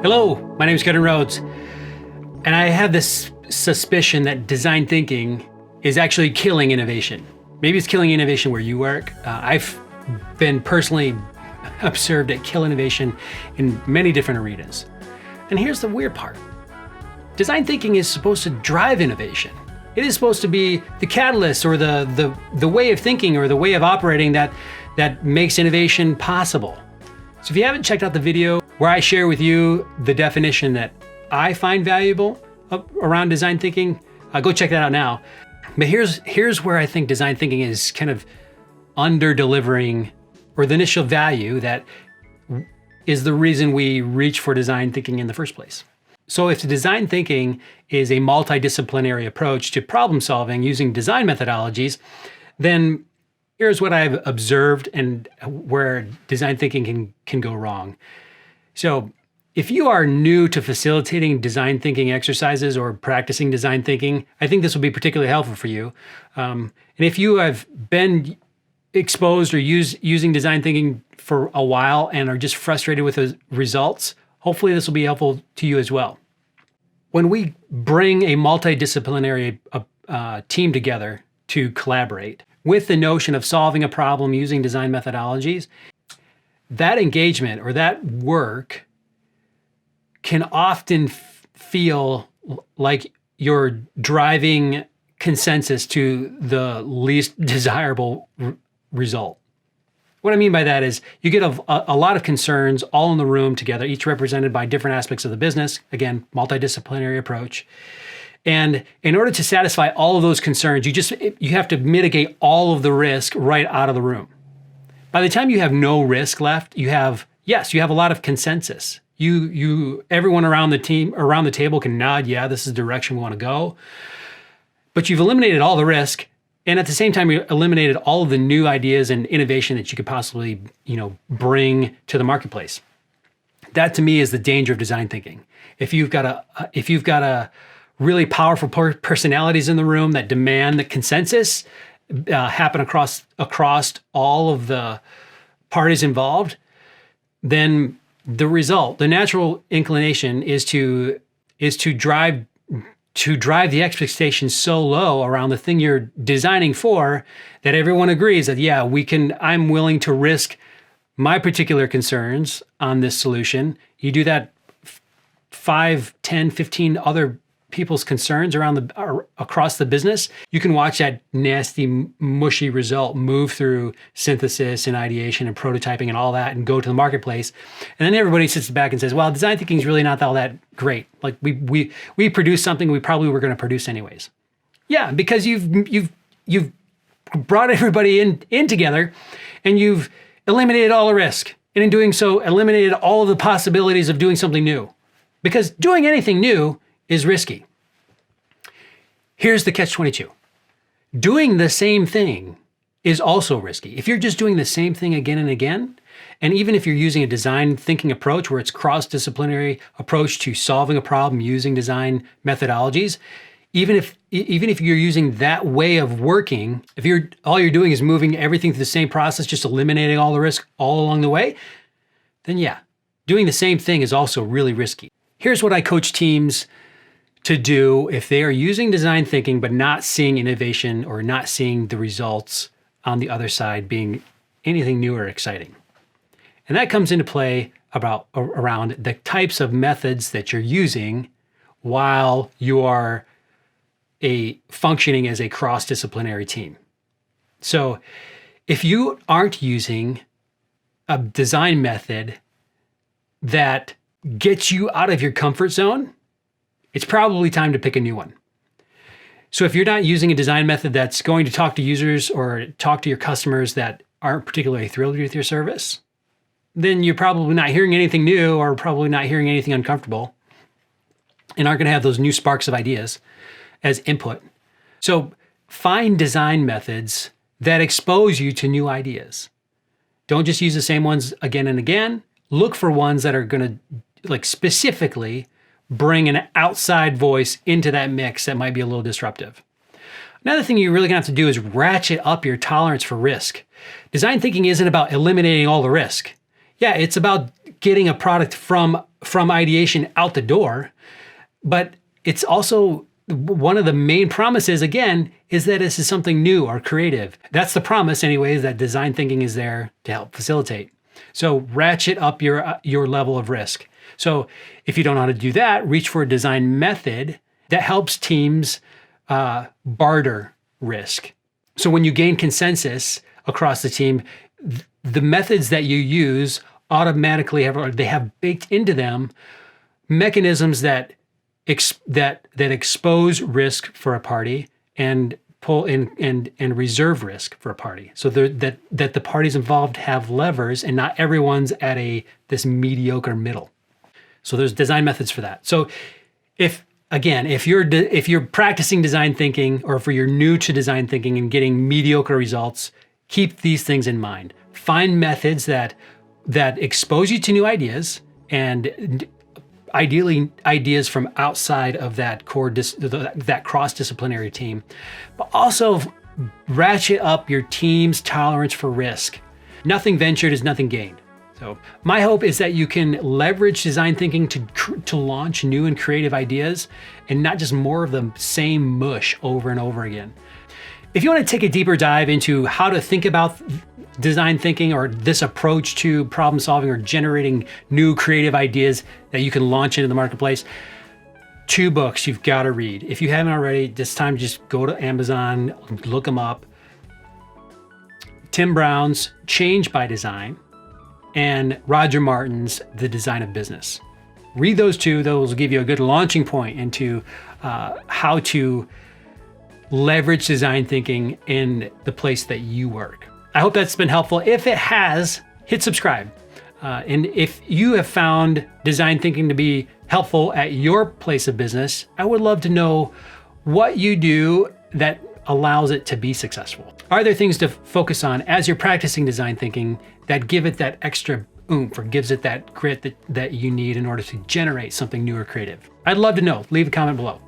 Hello, my name is Kevin Rhodes, and I have this suspicion that design thinking is actually killing innovation. Maybe it's killing innovation where you work. I've been personally observed at kill innovation in many different arenas. And here's the weird part. Design thinking is supposed to drive innovation. It is supposed to be the catalyst or the way of thinking or the way of operating that makes innovation possible. So if you haven't checked out the video where I share with you the definition that I find valuable around design thinking, go check that out now. But here's where I think design thinking is kind of under-delivering, or the initial value that is the reason we reach for design thinking in the first place. So if design thinking is a multidisciplinary approach to problem solving using design methodologies, then here's what I've observed and where design thinking can go wrong. So if you are new to facilitating design thinking exercises or practicing design thinking, I think this will be particularly helpful for you. And if you have been exposed or using design thinking for a while and are just frustrated with the results, hopefully this will be helpful to you as well. When we bring a multidisciplinary team together to collaborate with the notion of solving a problem using design methodologies, that engagement or that work can often feel like you're driving consensus to the least desirable result. What I mean by that is you get a lot of concerns all in the room together, each represented by different aspects of the business. Again, multidisciplinary approach. And in order to satisfy all of those concerns, you have to mitigate all of the risk right out of the room. By the time you have no risk left, you have a lot of consensus. Everyone around the table can nod, yeah, this is the direction we want to go. But you've eliminated all the risk, and at the same time, you eliminated all of the new ideas and innovation that you could possibly, bring to the marketplace. That to me is the danger of design thinking. If you've got a really powerful personalities in the room that demand the consensus happen across all of the parties involved, then the natural inclination is to drive the expectations so low around the thing you're designing for that everyone agrees that, yeah, I'm willing to risk my particular concerns on this solution. You do that 5, 10, 15 other people's concerns across the business, you can watch that nasty, mushy result move through synthesis and ideation and prototyping and all that and go to the marketplace. And then everybody sits back and says, well, design thinking is really not all that great. Like we produced something we probably were going to produce anyways. Yeah, because you've brought everybody in together and you've eliminated all the risk. And in doing so, eliminated all of the possibilities of doing something new. Because doing anything new is risky. Here's the catch-22. Doing the same thing is also risky. If you're just doing the same thing again and again, and even if you're using a design thinking approach where it's cross-disciplinary approach to solving a problem using design methodologies, even if you're using that way of working, if all you're doing is moving everything through the same process, just eliminating all the risk all along the way, then yeah, doing the same thing is also really risky. Here's what I coach teams to do if they are using design thinking but not seeing innovation or not seeing the results on the other side being anything new or exciting. And that comes into play around the types of methods that you're using while you are functioning as a cross-disciplinary team. So if you aren't using a design method that gets you out of your comfort zone, it's probably time to pick a new one. So if you're not using a design method that's going to talk to users or talk to your customers that aren't particularly thrilled with your service, then you're probably not hearing anything new or probably not hearing anything uncomfortable and aren't going to have those new sparks of ideas as input. So find design methods that expose you to new ideas. Don't just use the same ones again and again. Look for ones that are going to specifically bring an outside voice into that mix that might be a little disruptive. Another thing you're really gonna have to do is ratchet up your tolerance for risk. Design thinking isn't about eliminating all the risk. Yeah, it's about getting a product from from ideation out the door, but it's also one of the main promises, again, is that this is something new or creative. That's the promise anyways, that design thinking is there to help facilitate. So ratchet up your level of risk. So if you don't know how to do that, reach for a design method that helps teams barter risk. So when you gain consensus across the team, the methods that you use automatically have baked into them mechanisms that expose risk for a party and pull in and reserve risk for a party. So that the parties involved have levers and not everyone's at this mediocre middle. So there's design methods for that. So if you're practicing design thinking, or if you're new to design thinking and getting mediocre results, keep these things in mind. Find methods that expose you to new ideas, and ideally ideas from outside of that that cross-disciplinary team, but also ratchet up your team's tolerance for risk. Nothing ventured is nothing gained. So my hope is that you can leverage design thinking to launch new and creative ideas, and not just more of the same mush over and over again. If you want to take a deeper dive into how to think about design thinking, or this approach to problem solving or generating new creative ideas that you can launch into the marketplace, 2 books you've got to read. If you haven't already, this time just go to Amazon, look them up. Tim Brown's Change by Design and Roger Martin's The Design of Business. Read those 2. Those will give you a good launching point into how to leverage design thinking in the place that you work. I hope that's been helpful. If it has, hit subscribe. And if you have found design thinking to be helpful at your place of business, I would love to know what you do that allows it to be successful. Are there things to focus on as you're practicing design thinking that give it that extra oomph, or gives it that grit that you need in order to generate something new or creative? I'd love to know. Leave a comment below.